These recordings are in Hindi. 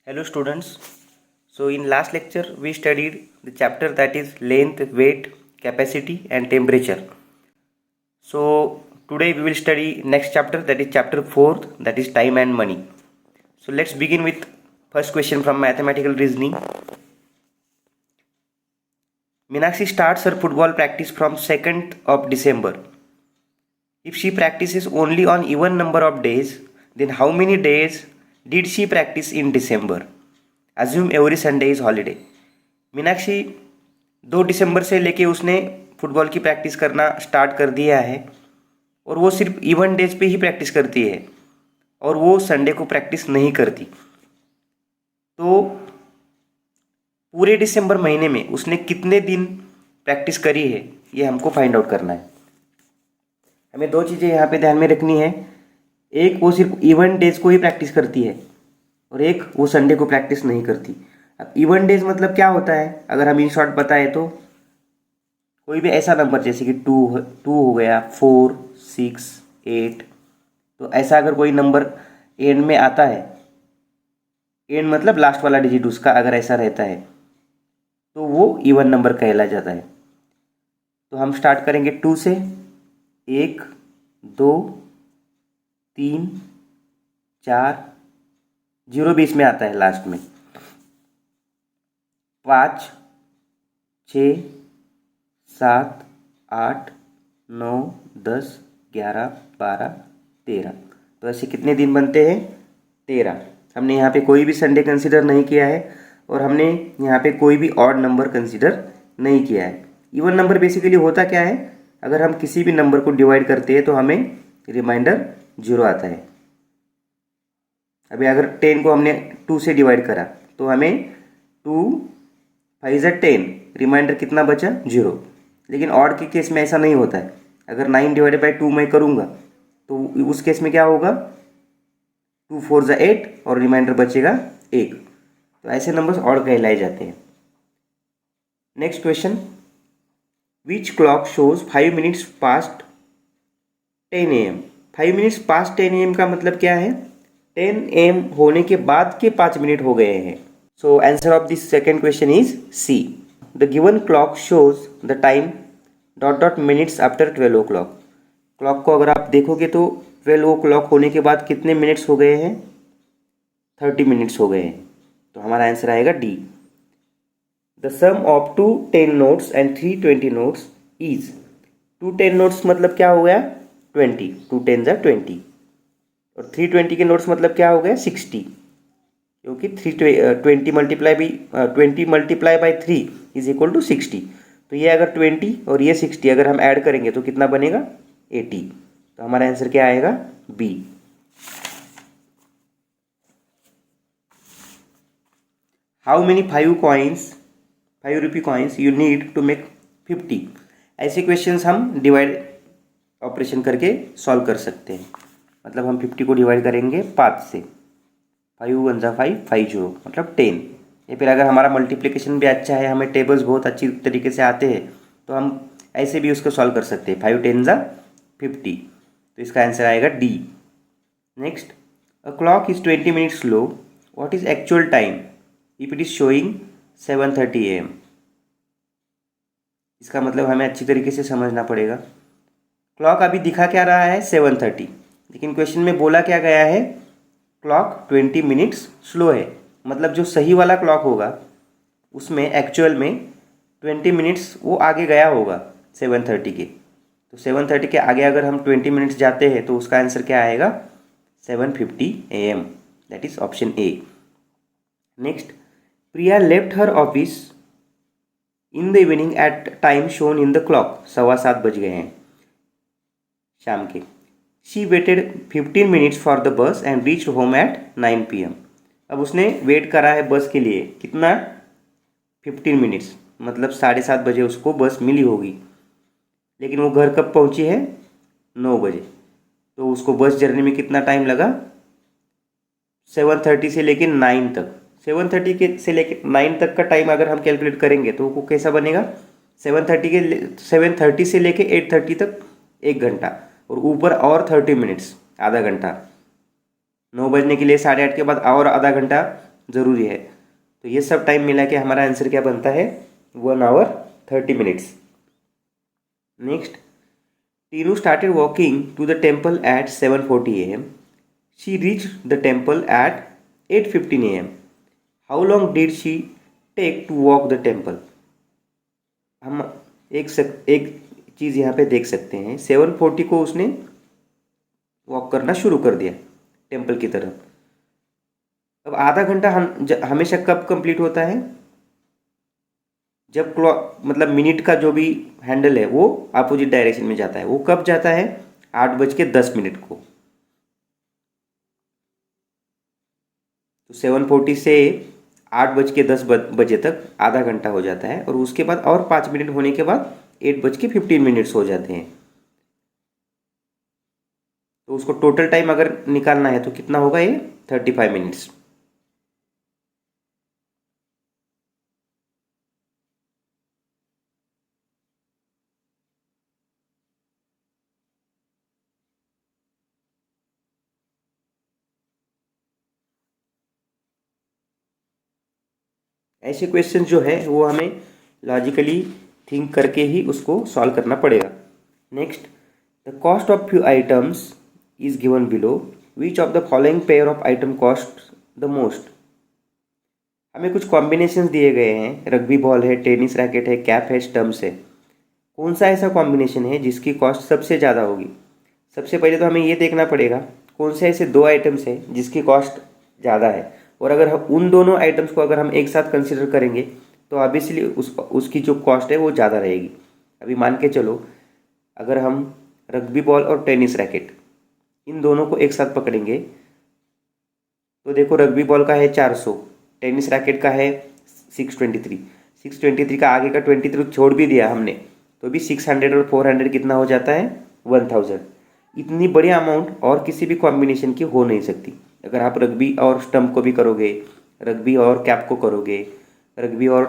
Hello students. So in last lecture we studied the chapter that is length, weight, capacity and temperature. So today we will study next chapter, that is chapter 4, that is time and money. So let's begin with first question from mathematical reasoning. Meenakshi starts her football practice from 2nd of December. If she practices only on even number of days, then how many days did she practice in December? Assume every Sunday is holiday. Meenakshi 2 दिसंबर से लेके उसने फुटबॉल की प्रैक्टिस करना स्टार्ट कर दिया है और वो सिर्फ इवन डेज पे ही प्रैक्टिस करती है और वो संडे को प्रैक्टिस नहीं करती। तो पूरे दिसंबर महीने में उसने कितने दिन प्रैक्टिस करी है ये हमको फाइंड आउट करना है। हमें दो चीज़ें यहाँ पे ध्यान में रखनी है, एक वो सिर्फ इवन डेज को ही प्रैक्टिस करती है और एक वो संडे को प्रैक्टिस नहीं करती। अब इवन डेज मतलब क्या होता है, अगर हम इन शॉर्ट बताएं तो कोई भी ऐसा नंबर जैसे कि टू हो गया, 4, 6, 8, तो ऐसा अगर कोई नंबर एंड में आता है, एंड मतलब लास्ट वाला डिजिट उसका अगर ऐसा रहता है तो वो इवन नंबर कहला जाता है। तो हम स्टार्ट करेंगे 2 से, 1, 2, 3, 4, 0 बीच में आता है लास्ट में, 5, 6, 7, 8, 9, 10, 11, 12, 13। तो ऐसे कितने दिन बनते हैं? 13। हमने यहाँ पे कोई भी संडे कंसीडर नहीं किया है और हमने यहाँ पे कोई भी ऑड नंबर कंसीडर नहीं किया है। इवन नंबर बेसिकली होता क्या है, अगर हम किसी भी नंबर को डिवाइड करते हैं तो हमें रिमाइंडर 0 आता है। अभी अगर 10 को हमने 2 से डिवाइड करा तो हमें 2 5 = 10, रिमाइंडर कितना बचा? 0। लेकिन ऑड के केस में ऐसा नहीं होता है। अगर 9 / 2 मैं करूँगा तो उस केस में क्या होगा? 2 4 = 8 और रिमाइंडर बचेगा 1। तो ऐसे नंबर्स ऑड कहलाए जाते हैं। Next question, which clock shows 5 minutes past 10 AM? 5 minutes past 10 AM का मतलब क्या है? 10 AM होने के बाद के 5 मिनट हो गए हैं। So answer of this second question is C. The given clock shows the time ... minutes after 12 o'clock। Clock को अगर आप देखोगे तो 12 o'clock होने के बाद कितने मिनट्स हो गए हैं? 30 मिनट्स हो गए हैं। तो हमारा आंसर आएगा D. The sum of 2 10 notes and 3 20 notes is. 2 10 notes मतलब क्या हो गया? 20, 2 10s are 20 और 3 20 के नोट्स मतलब क्या हो गया? 60, क्योंकि 20 multiply by 3 is equal to 60। तो ये अगर 20 और ये 60 अगर हम ऐड करेंगे तो कितना बनेगा? 80। तो हमारा आंसर क्या आएगा? B. How many 5 rupee coins you need to make 50? ऐसे क्वेश्चंस हम डिवाइड ऑपरेशन करके सॉल्व कर सकते हैं। मतलब हम 50 को डिवाइड करेंगे 5 से, 5 1 = 5, 5 0 मतलब 10। या फिर अगर हमारा मल्टीप्लिकेशन भी अच्छा है, हमें टेबल्स बहुत अच्छी तरीके से आते हैं, तो हम ऐसे भी उसको सॉल्व कर सकते हैं। 5 10 = 50। तो इसका आंसर आएगा D. Next, a clock is 20 minutes slow, what is actual time if it is showing 7:30 AM? इसका मतलब हमें अच्छी तरीके से समझना पड़ेगा। क्लॉक अभी दिखा क्या रहा है? 7:30, लेकिन क्वेश्चन में बोला क्या गया है? क्लॉक 20 minutes स्लो है। मतलब जो सही वाला क्लॉक होगा उसमें एक्चुअल में 20 minutes वो आगे गया होगा 7:30 के। तो 7:30 के आगे अगर हम 20 minutes जाते हैं तो उसका आंसर क्या आएगा? 7:50 AM, that is option A. Next, Priya left her office in the evening at time shown in the clock. 7:15 बज गए हैं शाम के। She waited 15 minutes for the bus and reached home at 9 PM। अब उसने वेट करा है बस के लिए कितना? 15 minutes, मतलब 7:30 बजे उसको बस मिली होगी, लेकिन वो घर कब पहुंची है? 9 बजे। तो उसको बस जर्नी में कितना टाइम लगा? 7:30 से लेके 9 तक। 7:30 के से लेके 9 तक का टाइम अगर हम कैलकुलेट करेंगे तो वो कैसा बनेगा? 7:30 से लेके 8:30 तक 1 घंटा और ऊपर और 30 minutes, आधा घंटा। 9 बजने के लिए 8:30 के बाद और आधा घंटा ज़रूरी है। तो ये सब टाइम मिला के हमारा आंसर क्या बनता है, 1 hour 30 minutes. Next, Tinu started walking to the temple at 7:40 AM. She reach the temple at 8:15 AM. How long did she take to walk the temple? हम एक चीज़ यहाँ पे देख सकते हैं, 7:40 को उसने वॉक करना शुरू कर दिया टेम्पल की तरफ। अब आधा घंटा हमेशा कब कंप्लीट होता है, जब क्लॉक मतलब मिनट का जो भी हैंडल है वो अपोजिट डायरेक्शन में जाता है। वो कब जाता है, 8:10 को। तो 7:40 से 8:10 बजे तक आधा घंटा हो जाता है, और उसके बाद और 5 मिनट होने के बाद 8:15 हो जाते हैं। तो उसको टोटल टाइम अगर निकालना है तो कितना होगा, ये 35 मिनट्स। ऐसे क्वेश्चन जो है वो हमें लॉजिकली थिंक करके ही उसको सॉल्व करना पड़ेगा। Next, the cost of few items is given below, which of the following pair of item cost the most? हमें कुछ कॉम्बिनेशन दिए गए हैं, रग्बी बॉल है, टेनिस रैकेट है, कैप है, स्टम्प्स है। कौन सा ऐसा कॉम्बिनेशन है जिसकी कॉस्ट सबसे ज़्यादा होगी? सबसे पहले तो हमें ये देखना पड़ेगा कौन से ऐसे दो आइटम्स है जिसकी कॉस्ट ज़्यादा है, और अगर हम उन दोनों आइटम्स को अगर हम एक साथ कंसिडर करेंगे तो ऑब्वियसली उसकी जो कॉस्ट है वो ज़्यादा रहेगी। अभी मान के चलो, अगर हम रग्बी बॉल और टेनिस रैकेट इन दोनों को एक साथ पकड़ेंगे तो देखो, रग्बी बॉल का है 400, टेनिस रैकेट का है 623। 623 का आगे का 23 छोड़ भी दिया हमने तो भी 600 और 400 कितना हो जाता है, 1000। इतनी बड़ी अमाउंट और किसी भी कॉम्बिनेशन की हो नहीं सकती। अगर आप रग्बी और स्टम्प को भी करोगे, रग्बी और कैप को करोगे, रग्बी और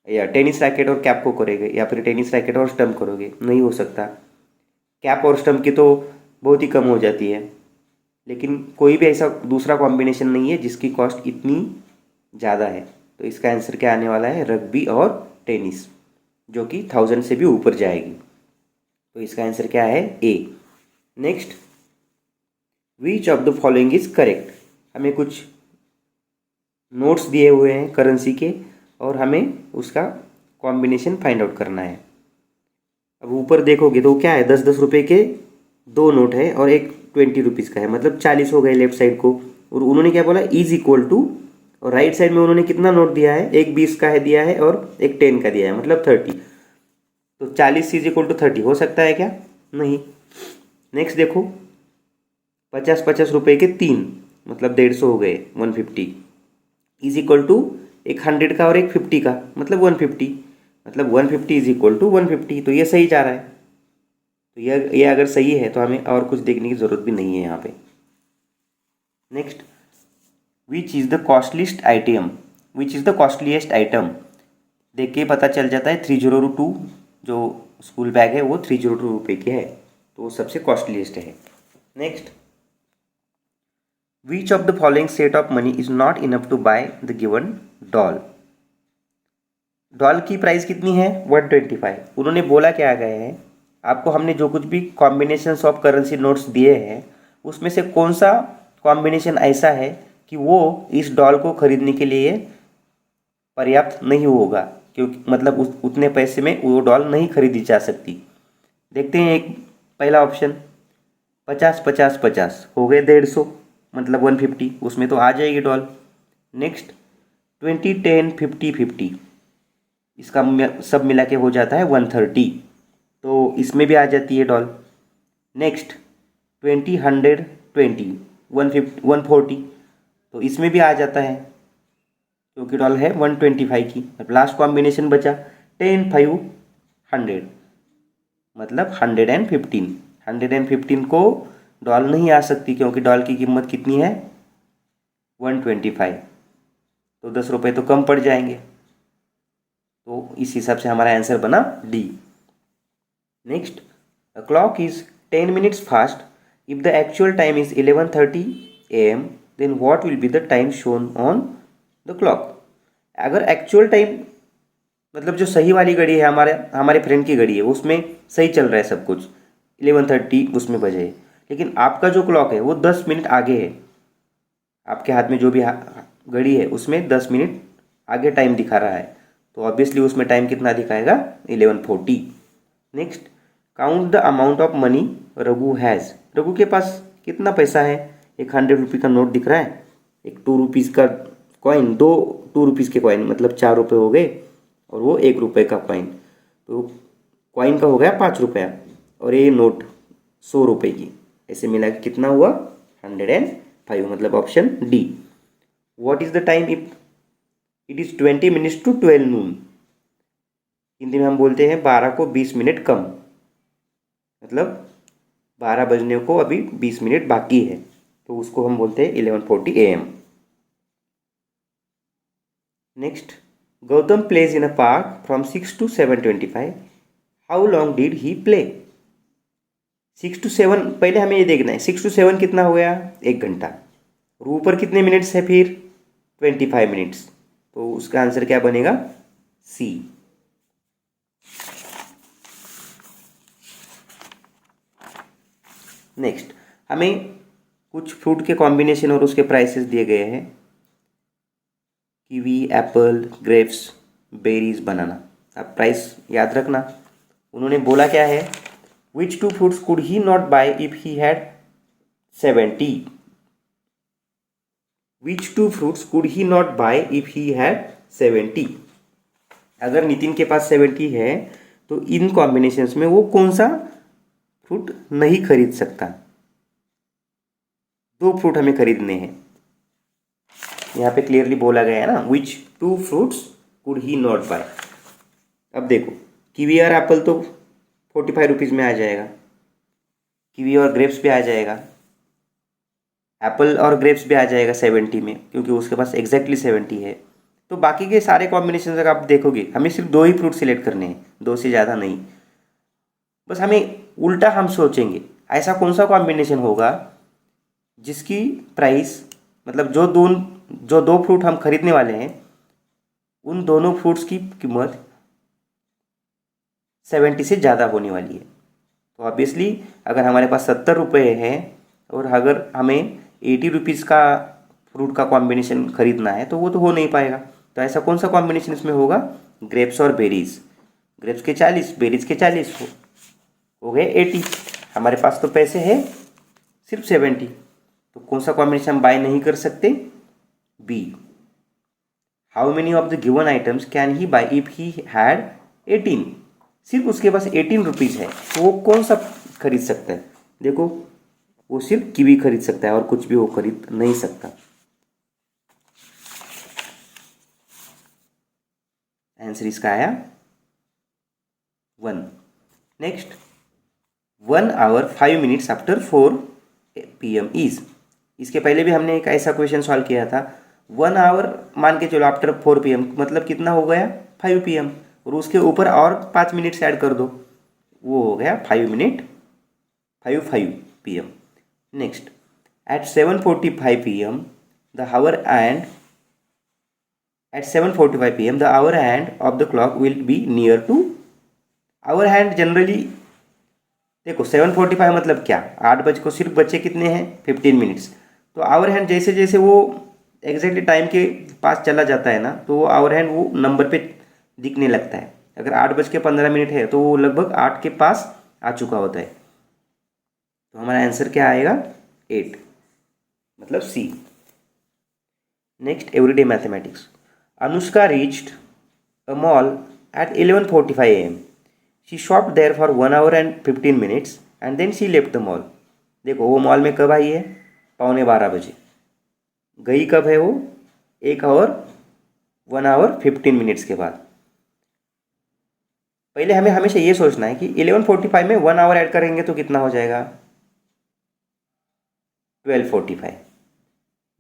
या टेनिस रैकेट और कैप को करोगे, या फिर टेनिस रैकेट और स्टम्प करोगे, नहीं हो सकता। कैप और स्टम्प की तो बहुत ही कम हो जाती है, लेकिन कोई भी ऐसा दूसरा कॉम्बिनेशन नहीं है जिसकी कॉस्ट इतनी ज़्यादा है। तो इसका आंसर क्या आने वाला है, रग्बी और टेनिस, जो कि 1000 से भी ऊपर जाएगी। तो इसका आंसर क्या है, A. Next, which of the following is correct? हमें कुछ नोट्स दिए हुए हैं करेंसी के, और हमें उसका कॉम्बिनेशन फाइंड आउट करना है। अब ऊपर देखोगे तो क्या है, 10-10 रुपये के दो नोट है और एक 20 रुपीज़ का है, मतलब 40 हो गए लेफ्ट साइड को। और उन्होंने क्या बोला, इज इक्वल टू, और राइट साइड में उन्होंने कितना नोट दिया है, एक 20 का है दिया है और एक 10 का दिया है, मतलब 30। तो 40 इज इक्वल टू 30 हो सकता है क्या, नहीं। नेक्स्ट देखो, 50-50 रुपये के 3, मतलब 150 हो गए, 150 इज इक्वल टू एक 100 का और एक 50 का, मतलब 150, मतलब 150 इज इक्वल टू 150। तो ये सही जा रहा है। तो ये अगर सही है तो हमें और कुछ देखने की ज़रूरत भी नहीं है यहाँ पे। Next, which is the costliest item, which is the costliest item? देख के पता चल जाता है 302 जो स्कूल बैग है वो 302 रुपये की है, तो वो सबसे कॉस्टलीस्ट है। Next, which of the following set of money is not enough to buy the given doll? Doll की प्राइस कितनी है, 125। उन्होंने बोला क्या गया है, आपको हमने जो कुछ भी कॉम्बिनेशन ऑफ करेंसी नोट्स दिए हैं उसमें से कौन सा कॉम्बिनेशन ऐसा है कि वो इस डॉल को खरीदने के लिए पर्याप्त नहीं होगा, क्योंकि मतलब उतने पैसे में वो डॉल नहीं खरीदी जा सकती। देखते हैं, एक पहला ऑप्शन 50-50-50 हो गए 150, मतलब 150, उसमें तो आ जाएगी डॉल। नेक्स्ट 20-10-50-50, इसका सब मिला के हो जाता है 130, तो इसमें भी आ जाती है डॉल। नेक्स्ट 20-100-20, 140, तो इसमें भी आ जाता है क्योंकि डॉल है 125 की। अब लास्ट कॉम्बिनेशन बचा 10-5-100, मतलब 115। 115 को डॉल नहीं आ सकती क्योंकि डॉल की कीमत कितनी है, 125, तो 10 रुपये तो कम पड़ जाएंगे। तो इस हिसाब से हमारा आंसर बना D. Next, a clock is 10 minutes fast if the actual time is 11:30 AM, then what will be the time shown on the clock. अगर एक्चुअल टाइम मतलब जो सही वाली घड़ी है, हमारे फ्रेंड की घड़ी है, उसमें सही चल रहा है सब कुछ, 11:30 उसमें बजे है, लेकिन आपका जो क्लॉक है वो 10 मिनट आगे है। आपके हाथ में जो भी घड़ी है उसमें 10 मिनट आगे टाइम दिखा रहा है, तो ऑब्वियसली उसमें टाइम कितना दिखाएगा, 11:40। Next, count the amount of money Raghu has. Raghu के पास कितना पैसा है। एक 100 रुपये का नोट दिख रहा है, एक 2 रुपीज़ का कॉइन, दो 2 रुपीज़ के कॉइन, मतलब 4 रुपये हो गए, और वो 1 रुपये का कॉइन, तो कॉइन का हो गया 5 रुपया, और ये नोट 100 रुपये की, ऐसे मिला के कितना हुआ, 105, मतलब option D. What is the time if it is 20 minutes to 12 noon. Hindi में हम बोलते हैं 12 को 20 मिनट कम, मतलब 12 बजने को अभी 20 मिनट बाकी है, तो उसको हम बोलते हैं 11:40 AM। Next, Gautam plays in a park from 6 to 7:25। How long did he play. 6 to 7, पहले हमें ये देखना है 6 to 7 कितना हो गया, 1 घंटा, और ऊपर कितने मिनट्स है फिर 25 मिनट्स, तो उसका आंसर क्या बनेगा, सी। नेक्स्ट, हमें कुछ फ्रूट के कॉम्बिनेशन और उसके प्राइसेस दिए गए हैं, kiwi, apple, grapes, berries, banana. अब प्राइस याद रखना। उन्होंने बोला क्या है, which two fruits could he not buy if he had 70। Which two fruits could he not buy if he had 70। अगर नितिन के पास 70 है तो इन कॉम्बिनेशंस में वो कौन सा फ्रूट नहीं खरीद सकता। 2 फ्रूट हमें खरीदने हैं, यहाँ पे क्लियरली बोला गया है ना, which 2 fruits could he not buy. अब देखो, कीवी और एप्पल तो 45 रुपीज़ में आ जाएगा, कीवी और ग्रेप्स भी आ जाएगा, एप्पल और ग्रेप्स भी आ जाएगा 70 में, क्योंकि उसके पास एग्जैक्टली 70 है। तो बाकी के सारे कॉम्बिनेशन अगर आप देखोगे, हमें सिर्फ 2 ही फ्रूट सिलेक्ट करने हैं, 2 से ज़्यादा नहीं। बस हमें उल्टा हम सोचेंगे, ऐसा कौन सा कॉम्बिनेशन होगा जिसकी प्राइस, मतलब जो दो फ्रूट हम खरीदने वाले हैं, उन दोनों फ्रूट्स की कीमत 70 से ज़्यादा होने वाली है। तो ऑब्वियसली अगर हमारे पास 70 रुपये है और अगर हमें 80 रुपीज़ का फ्रूट का कॉम्बिनेशन खरीदना है, तो वो तो हो नहीं पाएगा। तो ऐसा कौन सा कॉम्बिनेशन इसमें होगा, ग्रेप्स और बेरीज। ग्रेप्स के 40, बेरीज के 40 हो गए 80। हमारे पास तो पैसे हैं सिर्फ 70, तो कौन सा कॉम्बिनेशन हम बाय नहीं कर सकते, B. How many of the given items can he buy if he had 18। सिर्फ उसके पास 18 रुपीज़ है, तो वो कौन सा खरीद सकता है। देखो, वो सिर्फ कीवी खरीद सकता है और कुछ भी वो खरीद नहीं सकता। आंसर इसका आया 1। Next, 1 hour 5 minutes after 4 PM is. इसके पहले भी हमने एक ऐसा क्वेश्चन सॉल्व किया था। 1 hour मान के चलो आफ्टर 4 PM, मतलब कितना हो गया 5 PM, और उसके ऊपर और 5 मिनट्स ऐड कर दो, वो हो गया 5 minute 5 PM। Next, at 7:45 PM the hour and at 7:45 PM the hour hand of the clock will be near to. Hour hand generally देखो 7:45 मतलब क्या, 8 बजे को सिर्फ बचे कितने हैं 15 मिनट्स। तो आवर हैंड जैसे जैसे वो एग्जैक्टली टाइम के पास चला जाता है ना, तो वो आवर हैंड वो नंबर पे दिखने लगता है। अगर 8:15 है तो वो लगभग 8 के पास आ चुका होता है। तो हमारा आंसर क्या आएगा 8, मतलब C. Next, everyday mathematics. Anushka reached a mall at 11:45 AM। She shopped there for 1 hour and 15 minutes and then she left the mall. देखो, वो मॉल में कब आई है, 11:15 बजे। गई कब है वो, 1 hour 1 hour 15 minutes के बाद। पहले हमें हमेशा ये सोचना है कि 11:45 में 1 hour ऐड करेंगे तो कितना हो जाएगा 12:45।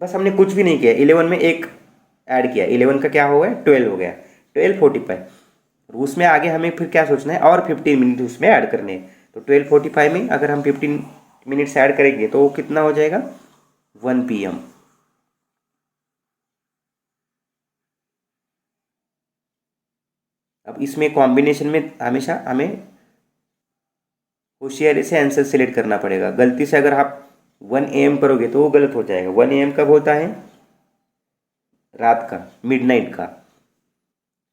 बस हमने कुछ भी नहीं किया, 11 में एक ऐड किया, 11 का क्या हो गया 12 हो गया, 12:45। उसमें आगे हमें फिर क्या सोचना है, और 15 मिनट उसमें ऐड करने हैं। तो 12:45 में अगर हम 15 मिनट्स ऐड करेंगे तो वो कितना हो जाएगा 1 PM। अब इसमें कॉम्बिनेशन में हमेशा हमें होशियारी से आंसर सेलेक्ट करना पड़ेगा। गलती से अगर आप 1 AM करोगे तो वो गलत हो जाएगा। 1 AM कब होता है? रात का, मिडनाइट का।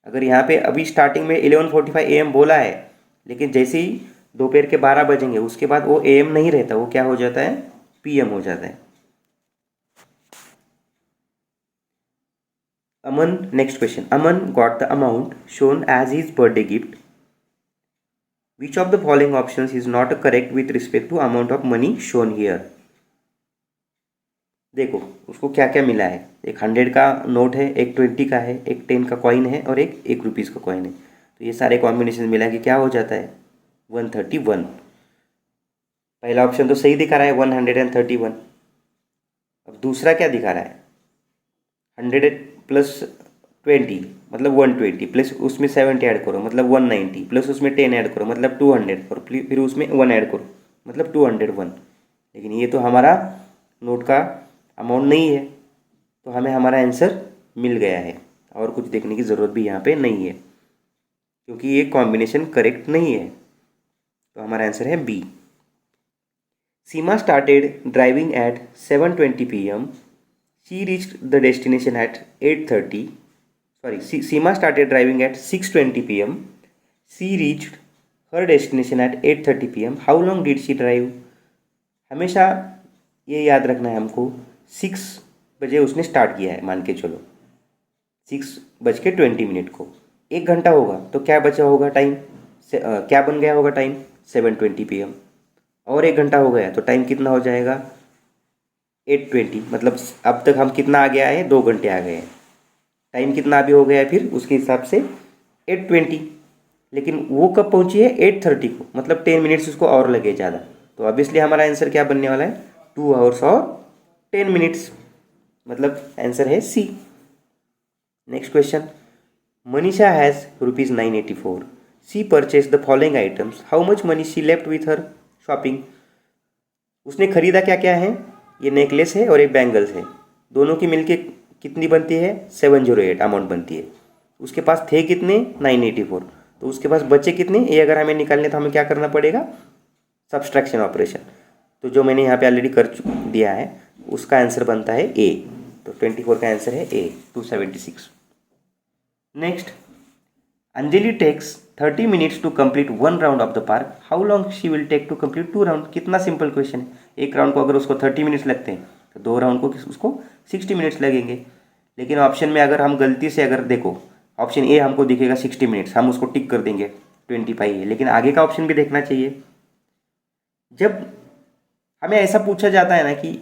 अगर यहाँ पे अभी स्टार्टिंग में 11:45 AM बोला है, लेकिन जैसे ही दोपहर के 12 बजेंगे उसके बाद वो AM नहीं रहता, वो क्या हो जाता है? PM हो जाता है। Aman, next question, Aman got the amount shown as his birthday gift. Which of the following options is not correct with respect to amount of money shown here. देखो उसको क्या क्या मिला है। एक 100 का नोट है, एक 20 का है, एक 10 का कॉइन है और एक ₹1 का कॉइन है। तो ये सारे कॉम्बिनेशन मिला के क्या हो जाता है? 131। पहला ऑप्शन तो सही दिखा रहा है 131। अब दूसरा क्या दिखा रहा है? 100 प्लस 20 मतलब 120, प्लस उसमें 70 ऐड करो मतलब 190, प्लस उसमें 10 ऐड करो मतलब 200 और फिर उसमें 1 ऐड करो मतलब 201। लेकिन ये तो हमारा नोट का अमाउंट नहीं है, तो हमें हमारा आंसर मिल गया है और कुछ देखने की ज़रूरत भी यहाँ पे नहीं है, क्योंकि ये कॉम्बिनेशन करेक्ट नहीं है। तो हमारा आंसर है B. Seema started driving at 7:20 PM. She reached the destination at 8:30. Sorry, Seema started driving at 6:20 PM. She reached her destination at 8:30 PM. How long did she drive? हमेशा ये याद रखना है हमको, 6 बजे उसने स्टार्ट किया है, मान के चलो 6:20 को। 1 घंटा होगा तो क्या बचा होगा टाइम? क्या बन गया होगा टाइम? 7:20 PM। और 1 घंटा हो गया तो टाइम कितना हो जाएगा? 8:20। मतलब अब तक हम कितना आ गया है? 2 घंटे आ गए हैं। टाइम कितना अभी हो गया है फिर उसके हिसाब से? 8:20। लेकिन वो कब पहुंची है? 8:30 को, मतलब 10 मिनट्स उसको और लगे ज़्यादा। तो ऑब्वियसली हमारा आंसर क्या बनने वाला है? 2 आवर्स और 10 मिनट्स, मतलब आंसर है C. Next question, Manisha has ₹984. She purchase the following items. How much money she left with her shopping. उसने खरीदा क्या क्या है? ये नेकलेस है और एक बैंगल्स है। दोनों की मिलके कितनी बनती है? 708 अमाउंट बनती है। उसके पास थे कितने? 984। तो उसके पास बचे कितने? ये अगर हमें निकालने तो हमें क्या करना पड़ेगा? Subtraction operation. तो जो मैंने यहाँ पे ऑलरेडी कर दिया है, उसका आंसर बनता है ए। तो 24 का आंसर है A, 276। Next, Anjali takes 30 minutes to complete 1 round of the park. How long she will take to complete 2 round. कितना सिंपल क्वेश्चन है। एक राउंड को अगर उसको 30 मिनट्स लगते हैं तो 2 राउंड को उसको 60 मिनट्स लगेंगे। लेकिन ऑप्शन में अगर हम गलती से अगर देखो, ऑप्शन ए हमको दिखेगा 60 मिनट्स, हम उसको टिक कर देंगे 25 है, लेकिन आगे का ऑप्शन भी देखना चाहिए। जब हमें ऐसा पूछा जाता है ना कि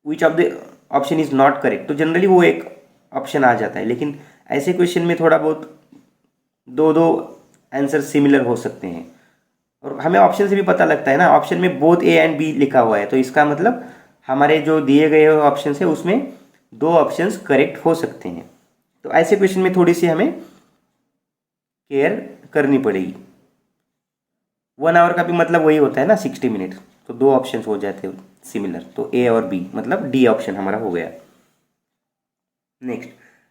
विच of the option is not correct, तो जनरली वो एक ऑप्शन आ जाता है। लेकिन ऐसे क्वेश्चन में थोड़ा बहुत दो दो आंसर सिमिलर हो सकते हैं, और हमें ऑप्शन से भी पता लगता है ना, ऑप्शन में बोथ ए एंड बी लिखा हुआ है, तो इसका मतलब हमारे जो दिए गए ऑप्शन है उसमें 2 ऑप्शंस करेक्ट हो सकते हैं। तो ऐसे क्वेश्चन में थोड़ी सी हमें केयर करनी पड़ेगी। 1 आवर का भी मतलब वही होता है ना, 60 मिनट, तो 2 ऑप्शन हो जाते हैं सिमिलर, तो ए और बी, मतलब डी ऑप्शन हमारा हो गया। Next,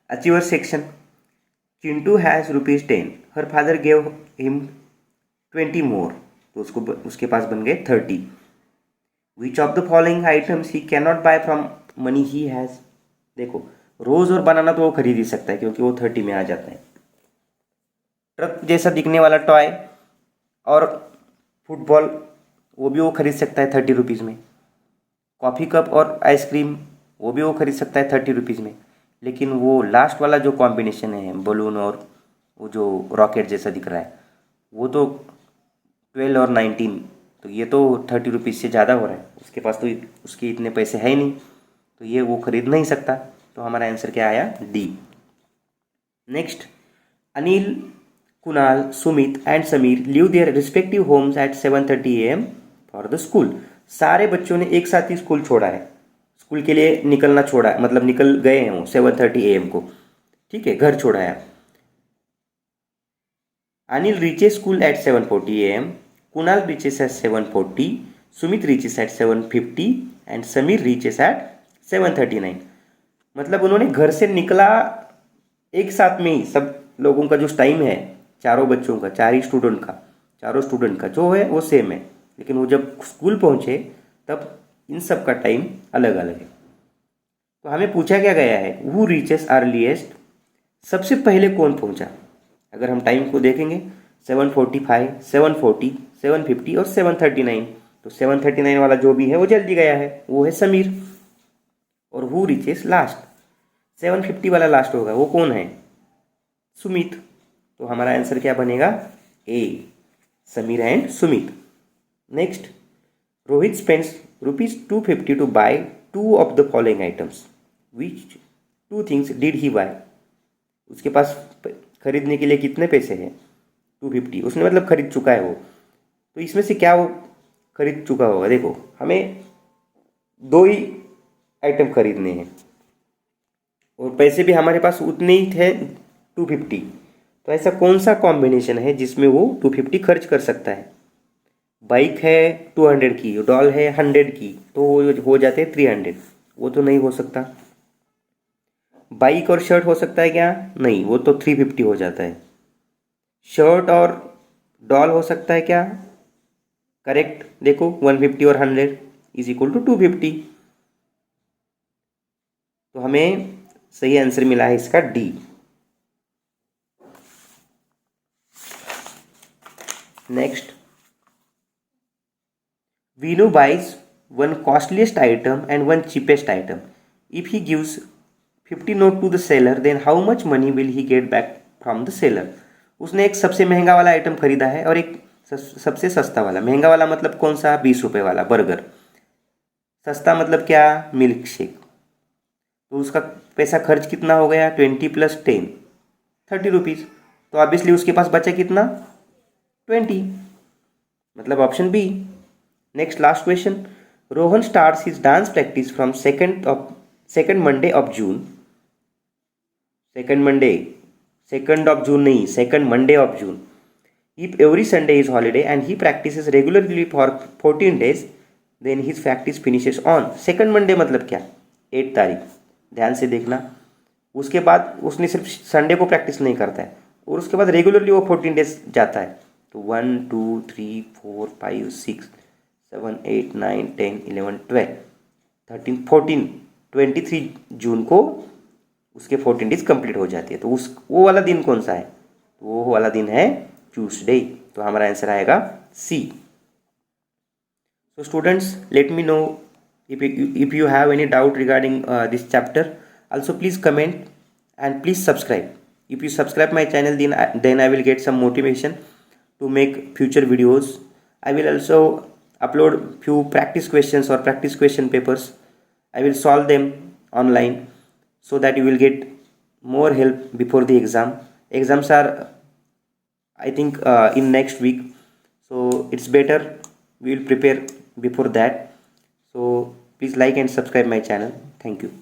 achiever section, Chintu has ₹10. Her father gave him 20 more, तो उसके पास बन गए 30। Which of the following items he can not buy from money he has. देखो रोज़ और बनाना तो वो खरीद ही सकता है क्योंकि वो 30 में आ जाता है। ट्रक जैसा दिखने वाला टॉय और फुटबॉल वो भी वो खरीद सकता है 30 रुपीज़ में। कॉफ़ी कप और आइसक्रीम वो भी वो खरीद सकता है 30 रुपीज़ में। लेकिन वो लास्ट वाला जो कॉम्बिनेशन है, बलून और वो जो रॉकेट जैसा दिख रहा है, वो तो 12 और 19, तो ये तो 30 रुपीज़ से ज़्यादा हो रहा है। उसके पास तो उसके इतने पैसे है ही नहीं, तो ये वो खरीद नहीं सकता। तो हमारा आंसर क्या आया? D. Next, Anil, Kunal, Sumit and Sameer leave their respective homes at 7:30 AM for the school. सारे बच्चों ने एक साथ ही स्कूल छोड़ा है, स्कूल के लिए निकलना छोड़ा है, मतलब निकल गए हैं वो 7:30 AM को, ठीक है, घर छोड़ा है। Anil reaches school at 7:40 AM, Kunal reaches at 7:40, Sumit reaches at 7:50 and Sameer reaches at 7:39. मतलब उन्होंने घर से निकला एक साथ में ही सब लोगों का जो टाइम है, चारों बच्चों का, चारों स्टूडेंट का जो है वो सेम है, लेकिन वो जब स्कूल पहुँचे तब इन सब का टाइम अलग अलग है। तो हमें पूछा क्या गया है, हु रीचेस अर्लीस्ट, सबसे पहले कौन पहुंचा। अगर हम टाइम को देखेंगे 7:45, 7:40, 7:50 और 7:39, तो 7:39 वाला जो भी है वो जल्दी गया है, वो है समीर। और हु रीचेस लास्ट, 7:50 वाला लास्ट होगा, वो कौन है, सुमित। तो हमारा आंसर क्या बनेगा, A, Sameer and Sumit. Next, Rohit spends ₹250 to buy 2 of the following items, which 2 things did he buy. उसके पास खरीदने के लिए कितने पैसे हैं, 250, उसने मतलब खरीद चुका है वो। तो इसमें से क्या वो खरीद चुका होगा, देखो हमें 2 ही आइटम खरीदने हैं और पैसे भी हमारे पास उतने ही थे, 250। तो ऐसा कौन सा कॉम्बिनेशन है जिसमें वो 250 खर्च कर सकता है। बाइक है 200 की, डॉल है 100 की, तो वो हो जाते हैं 300, वो तो नहीं हो सकता। बाइक और शर्ट हो सकता है क्या, नहीं, वो तो 350 हो जाता है। शर्ट और डॉल हो सकता है क्या, करेक्ट, देखो 150 और 100 इज इक्वल टू 250। तो हमें सही आंसर मिला है इसका D. Next, Vinu buys one costliest item and one cheapest item. If he gives 50 note to the seller, then how much money will he get back from the seller? उसने एक सबसे महंगा वाला आइटम खरीदा है और एक सबसे सस्ता वाला। महंगा वाला मतलब कौन सा, 20 रुपये वाला बर्गर। सस्ता मतलब क्या, मिल्क शेक। तो उसका पैसा खर्च कितना हो गया, 20 + 10, 30 रुपीज़। तो ऑब्वियसली उसके पास बचा कितना, 20, मतलब option B. Next, last question, Rohan starts his dance practice from second Monday of June. Second of June नहीं, second Monday of June. If every Sunday is holiday and he practises regularly for 14 days, then his practice finishes on second Monday मतलब क्या, 8 तारीख। ध्यान से देखना, उसके बाद उसने सिर्फ संडे को प्रैक्टिस नहीं करता है और उसके बाद रेगुलरली वो 14 days जाता है। तो 1 2 3 4 5 6 7 8 9 10 11 12 13 14 23 जून को उसके 14 days कंप्लीट हो जाती है। तो वो वाला दिन कौन सा है, वो वाला दिन है ट्यूसडे। तो हमारा आंसर आएगा सी। So students, let me know if you have any doubt regarding this chapter. Also please comment and please subscribe. If you subscribe my channel, then I will get some motivation to make future videos. I will also upload few practice questions or practice question papers. I will solve them online so that you will get more help before the exam. Exams are, I think, in next week, so it's better we will prepare before that. So please like and subscribe my channel. Thank you.